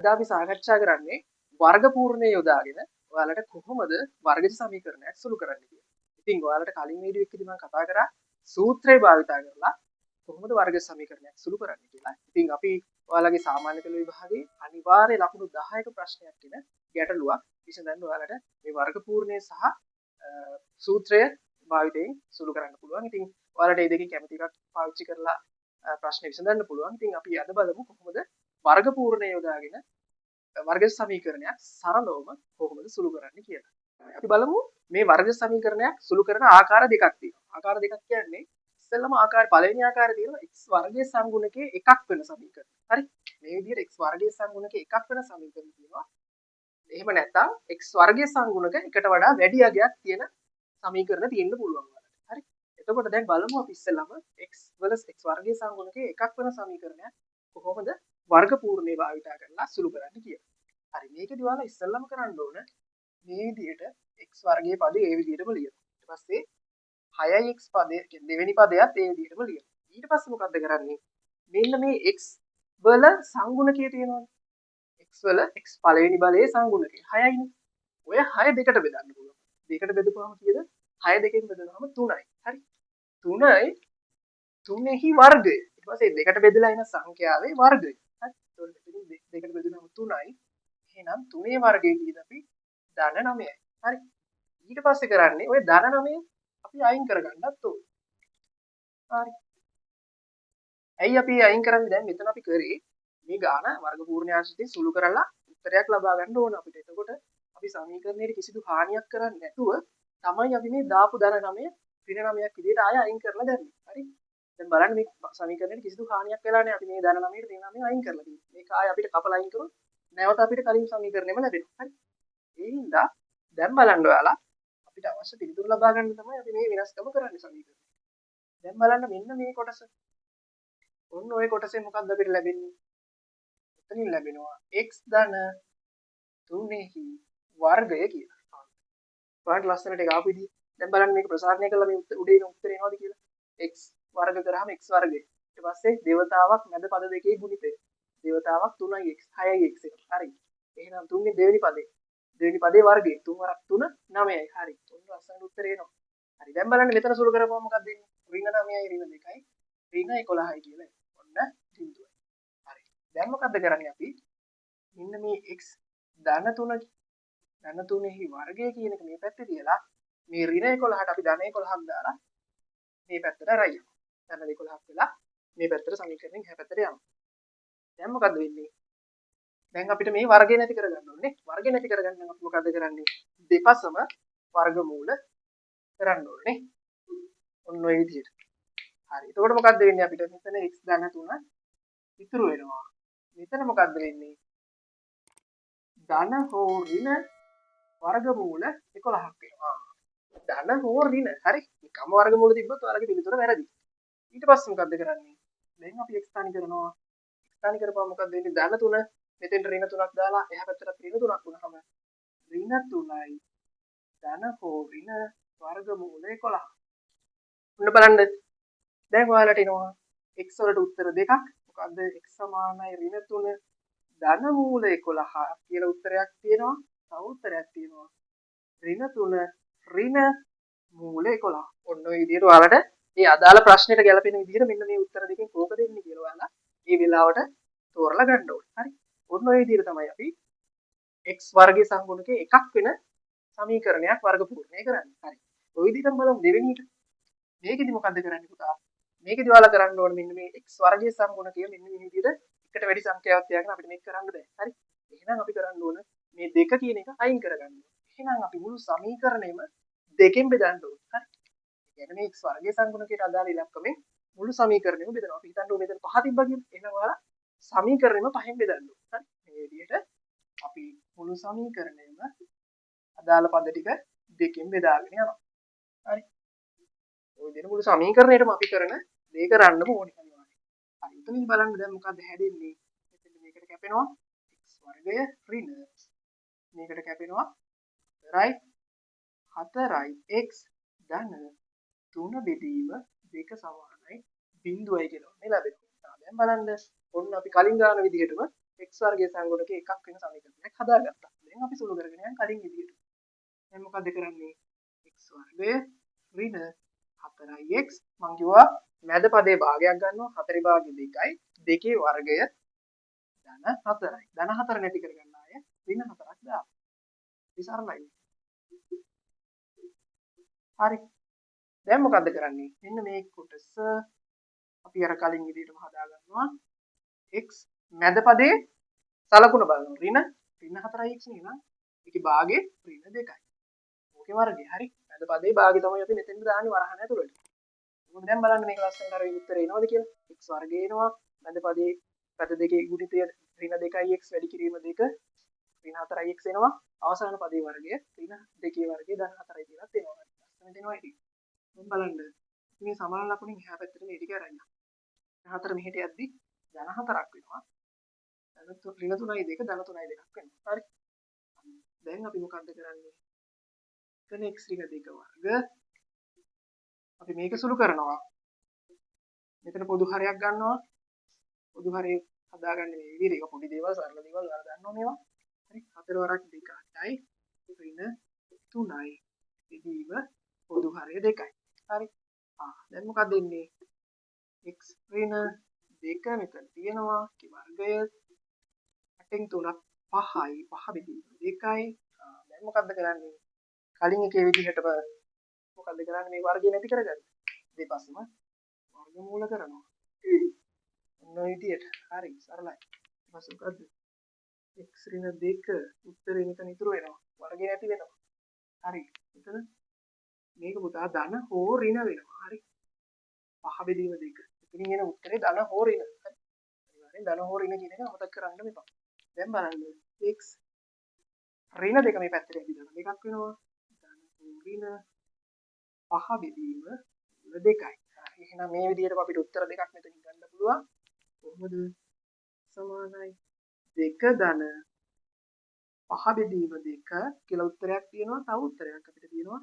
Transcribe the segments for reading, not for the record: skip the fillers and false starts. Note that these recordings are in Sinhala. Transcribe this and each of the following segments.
අද අපි සාකච්ඡා කරන්නේ වර්ග පූර්ණය යොදාගෙන ඔයාලට කොහොමද වර්ගජ සමීකරණයක් සුළු කරන්න කියලා. ඉතින් ඔයාලට කලින් වීඩියෝ එකේදී මම කතා කරා සූත්‍රය භාවිත කරලා කොහොමද වර්ග සමීකරණයක් සුළු කරන්න කියලා. ඉතින් අපි ඔයාලගේ සාමාන්‍ය පෙළ විභාගයේ අනිවාර්ය ලකුණු 10ක ප්‍රශ්නයක් කියන ගැටලුවක් විසඳන්න ඔයාලට මේ වර්ග පූර්ණය සහ සූත්‍රය භාවිතයෙන් සුළු කරන්න පුළුවන්. ඉතින් ඔයාලට මේ දෙකෙන් කැමති එකක් පාවිච්චි කරලා ප්‍රශ්න විසඳන්න පුළුවන්. ඉතින් අපි අද බලමු කොහොමද වර්ග පූර්ණය යොදාගෙන වර්ග සමීකරණයක් සරලවම කොහොමද සුළු කරන්නේ කියලා. අපි බලමු මේ වර්ග සමීකරණයක් සුළු කරන ආකාර දෙකක් තියෙනවා. ආකාර දෙකක් කියන්නේ ඉස්සෙල්ලම ආකාර පළවෙනි ආකාරය තියෙනවා x වර්ගයේ සංගුණකයේ එකක් වෙන සමීකරණ. හරි? මේ විදිහට x වර්ගයේ සංගුණකයේ එකක් වෙන සමීකරණ තියෙනවා. එහෙම නැත්නම් x වර්ගයේ සංගුණක එකට වඩා වැඩි අගයක් තියෙන සමීකරණ තියෙන්න පුළුවන් වලට. හරි? එතකොට දැන් බලමු අපි ඉස්සෙල්ලම x x වර්ගයේ සංගුණකයේ එකක් වෙන සමීකරණයක් කොහොමද වර්ග පූර්ණේ භාවිතා කරලා සුළු කරන්න කියලා. හරි මේකදී ඔයාලා ඉස්සෙල්ලම කරන්න ඕන මේ විදිහට x වර්ගයේ පදේ ඒ විදිහටම ලියනවා. ඊට පස්සේ 6x පදේ දෙවෙනි පදයත් ඒ විදිහටම ලියනවා. ඊට පස්සේ මොකද්ද කරන්නේ? මෙන්න මේ x වල සංගුණකය තියෙනවානේ. x වල x පළවෙනි බලයේ සංගුණකය 6යිනේ. ඔය 6 දෙකට බෙදන්න පුළුවන්. දෙකට බෙදපුවම කීයද? 6 දෙකෙන් බෙදුනහම 3යි. හරි. 3යි 3ෙහි වර්ගය. ඊට පස්සේ දෙකට බෙදලා එන සංඛ්‍යාවේ වර්ගය. හරි. ඒතකොට මෙතනින් දෙකට බෙදුනම 3යි. එහෙනම් 3ේ වර්ගය කීයද අපි? ධන 9යි. හරි. ඊට පස්සේ කරන්නේ ඔය ධන 9 අපි අයින් කරගන්නත් ඕනේ. හරි. ඇයි අපි අයින් කරන්නේ? දැන් මෙතන අපි කරේ මේ ගාන වර්ග පූර්ණ ආශ්‍රිතයෙන් සුළු කරලා උත්තරයක් ලබා ගන්න ඕන අපිට. එතකොට අපි සමීකරණයේ කිසිදු හානියක් කරන්නේ නැතුව තමයි අපි මේ දාපු ධන 9 ඍණ 9ක් විදිහට ආය අයින් කරලා දැම්මේ. හරි. දැන් බලන්න මේ සමීකරණයේ කිසිදු හානියක් වෙලා නැහැ. අපි මේ ධන 9ට ඍණ 9 අයින් කරලා තියෙන්නේ. මේක ආය අපිට කපලා අයින් කරොත් නැවත අපිට කලින් සමීකරණයම ලැබෙනවා. හරි. ඒ හින්දා දැන් බලන්න ඔයාලා අපිට අවශ්‍ය පිළිතුරු ලබා ගන්න තමයි අපි මේ වෙනස්කම කරන්නේ සමීකරණය. දැන් බලන්න මෙන්න මේ කොටස. ඔන්න ඔය කොටසෙන් මොකක්ද අපිට ලැබෙන්නේ? එතනින් ලැබෙනවා x ධන 3ෙහි වර්ගය කියලා. පාඩ ලස්සනට ඒක ආපු විදිහ. දැන් බලන්න මේක ප්‍රසාරණය කළා මේ උඩේ එන උත්තරේ එනවද කියලා. x වර්ග කරාම x වර්ගය. ඊට පස්සේ දේවතාවක් මැද පද දෙකේ ගුණිතය. දේවතාවක් 3යි x 6යි x එක. හරි. එහෙනම් 3 නේ දෙවෙනි පදේ. දෙවෙනි පදේ වර්ගය 3 වරක් 3 9යි. හරි. ඔන්න ලස්සනට උත්තරේ එනවා. හරි. දැන් බලන්න මෙතන සුළු කරපුවම මොකක්ද එන්නේ? ඍණ 9යි ඍණ 2යි ඍණ 11යි කියලා. ඔන්න බිඳුවයි. හරි. දැන් මොකද්ද කරන්නේ අපි? මෙන්න මේ x ධන 3 ධන 3ෙහි වර්ගය කියන එක මේ පැත්තේ තියලා මේ ඍණ 11ට අපි ධන 11ක් දාලා මේ පැත්තට අරයි යනවා. ධන 11ක් වෙලා මේ පැත්තට සමීකරණයෙන් එහා පැත්තට යනවා. දැන් මොකද්ද වෙන්නේ? දැන් අපිට මේ වර්ගය නැති කරගන්න ඕනේ. වර්ගය නැති කරගන්න නම් අපි මොකද්ද කරන්නේ? දෙපසම වර්ගමූල කරන්න ඕනේ. ඔන්න ඔය විදිහට. හරි. එතකොට මොකද්ද වෙන්නේ අපිට? මෙතන x ධන 3 ඉතුරු වෙනවා. මෙතන මොකද්ද වෙන්නේ? ධන හෝ ඍණ වර්ගමූල 11ක් වෙනවා. ධන හෝ ඍණ. හරි. එකම වර්ගමූල තිබ්බොත් ඔයාලගේ පිළිතුර වැරදි. ඊට පස්සේ මොකද්ද කරන්නේ? දැන් අපි x තනි කරනවා. x තනි කරපුවා මොකද්ද වෙන්නේ? ධන 3 මෙතෙන්ට ඍණ 3ක් දාලා එහා පැත්තට ඍණ 3ක් වුණාම ඍණ 3යි ධන හෝ ඍණ වර්ගමූල 11. ඔන්න බලන්න. දැන් ඔයාලට එනවා x වලට උත්තර දෙකක්. මොකද්ද? x සමානයි ඍණ 3 ධන මූල 11 කියලා උත්තරයක් තියෙනවා. තව උත්තරයක් තියෙනවා. ඍණ 3 ඍණ මූල 11. ඔන්න ඔය විදිහට ඔයාලට මේ අදාළ ප්‍රශ්නෙට ගැලපෙන විදිහට මෙන්න මේ උත්තර දෙකෙන් කෝක දෙන්නේ කියලා ඔයාලා මේ වෙලාවට තෝරලා ගන්න ඕනේ. හරි. ඔන්න ඔය විදිහට තමයි අපි x වර්ගයේ සංගුණකයේ එකක් වෙන සමීකරණයක් වර්ග පූර්ණය කරන්නේ. හරි. ඔය විදිහටම බලමු දෙවෙනි එක. මේකෙදි මොකද්ද කරන්නේ පුතා? මේකෙදි ඔයාලා කරන්න ඕනේ මෙන්න මේ x වර්ගයේ සංගුණකය මෙන්න මේ විදිහට එකට වැඩි සංඛ්‍යාවක් තියාගෙන අපිට මේක කරන්න බෑ. හරි. එහෙනම් අපි කරන්න ඕන මේ දෙක කියන එක අයින් කරගන්න ඕනේ. එහෙනම් අපි මුළු සමීකරණයම දෙකෙන් බෙදන්න ඕනේ. හරි. ඒ කියන්නේ මේ x වර්ගයේ සංගුණකයට අදාළ ඉලක්කමෙන් මුළු සමීකරණයම බෙදනවා. අපි හිතන්න ඕනේ මෙතන 5 තිබ්බා කියලා. එහෙනම් ඔයාලා සමීකරණයම පහෙන් බෙදන්න ඕනේ. හරි. මේ විදිහට අපි මුළු සමීකරණයම අදාළ පද ටික දෙකෙන් බෙදාගෙන යනවා. හරි. ඔය දෙන මුළු සමීකරණයටම අපි කරන දේ කරන්නම ඕනේ අනිවාර්යයෙන්. හරි. එතනින් බලන්න දැන් මොකද්ද හැදෙන්නේ? මෙතන මේකට කැපෙනවා x වර්ගය ඍණ. මේකට කැපෙනවා 4යි x ධන 3 බෙදීම 2 සමානයි 0යි කියලා මේ ලැබෙනවා. දැන් බලන්න ඔන්න අපි කලින් ගාන විදිහටම x වර්ගයේ සංගුණක එකක් වෙන සමීකරණයක් හදාගත්තා. දැන් අපි සුළු කරගෙන යන කලින් විදියට. දැන් මොකද කරන්නේ? x වර්ගය ඍණ 4x මං කිව්වා මැද පදේ භාගයක් ගන්නවා 4 භාගය 2යි 2 වර්ගය ධන 4යි. ධන 4 නැති කරගන්න ආය ඍණ 4ක් දාන්න. විසරණයි. හරි. දැන් මොකද කරන්නේ? මෙන්න මේ කොටස අපි අර කලින් විදිහටම හදා ගන්නවා. x මැද පදේ සලකුණ බලනවා. ඍණ 4x නේ. ඒකේ භාගය ඍණ 2යි. ඕකේ වර්ගය. හරි. මැද පදේ භාගය තමයි අපි මෙතෙන්ද දාන්නේ වරහණ ඇතුළට. මොකද දැන් බලන්න මේක ලස්සනට අර උත්තරේ එනවද කියලා. x වර්ගය එනවා. මැද පදේ පැද දෙකේ ගුණිතය ඍණ 2x වැඩි කිරීම 2 ඍණ 4x එනවා. අවසාන පදේ වර්ගය ඍණ 2 වර්ගය ධන 4යි කියලාත් එනවා. ලස්සනට එනවා ඉතින්. දැන් බලන්න මේ සමාන ලකුණින් එහා පැත්තට මේ ටික අරන් යන්න. 4 මෙහෙට යද්දි ධන 4ක් වෙනවා. ඍණ 3යි 2 ධන 3යි 2ක් වෙනවා. හරි. දැන් අපි මොකද්ද කරන්නේ? එතන x ඍණ 2 වර්ග අපි මේක සුළු කරනවා. මෙතන පොදු හරයක් ගන්නවා. පොදු හරේ හදාගන්නේ මේ විදිහට. ඒක පොඩි දේවල් සරල දේවල් ඔයාලා දන්නවා මේවා. හරි. 4 වරක් 2යි ඍණ 3යි. ඉදීම පොදු හරය 2යි. හරි. දැන් මොකක්ද එන්නේ? x ඍණ 2 මෙතන තියෙනවා. ඒ වර්ගය 8න් 3ක් 5යි. 5 බෙදීම 2යි. දැන් මොකද්ද කරන්නේ? කලින් එකේ විදිහටම මොකද්ද කරන්නේ? මේ වර්ගය නැති කරගන්න. දෙපස්සම වර්ගමූල කරනවා. ඔන්න ඔය විදිහට. හරි. සරලයි. ඊපස්සේ මොකද්ද? x ඍණ 2 උත්තරේ මෙතන ඉතුරු වෙනවා. වර්ගය නැති වෙනවා. හරි. එතන මේක පුතා ධන හෝ ඍණ වෙනවා. හරි. 5 බෙදීම 2. ඉතින් එන උත්තරේ ධන හෝ ඍණ. හරි. අනිවාර්යෙන් ධන හෝ ඍණ කියන එක අමතක කරන්න මෙපා. දැන් බලන්න x ඍණ 2 මේ පැත්තට ඇවිදලා දෙකක් වෙනවා. ධන හෝ ඍණ 5 බෙදීම 2යි. හරි. එහෙනම් මේ විදිහට අපිට උත්තර දෙකක් මෙතනින් ගන්න පුළුවන්. කොහොමද? සමානයි 2 ධන 5 බෙදීම 2 කියලා උත්තරයක් තියෙනවා. තව උත්තරයක් අපිට තියෙනවා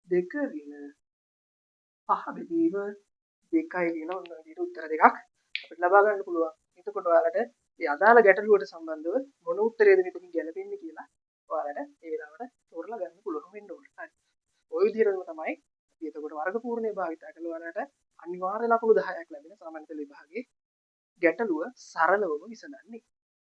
2 ඍණ 5 බෙදීම 2යි කියලා ඔන්න විදිහට උත්තර දෙකක් අපිට ලබා ගන්න පුළුවන්. එතකොට ඔයාලට මේ අදාළ ගැටලුවට සම්බන්ධව මොන උත්තරයද මෙතනින් ගැලපෙන්නේ කියලා ඔයාලට ඒ වෙලාවට තෝරලා ගන්න පුළුවන් වෙන්න ඕනේ. හරි. ওই විදිහටම තමයි අපි එතකොට වර්ග පූර්ණය භාවිතා කරලා ඔයාලට අනිවාර්ය ලකුණු 10ක් ලැබෙන සාමාන්‍ය පෙළ විභාගයේ ගැටලුව සරලවම විසඳන්නේ.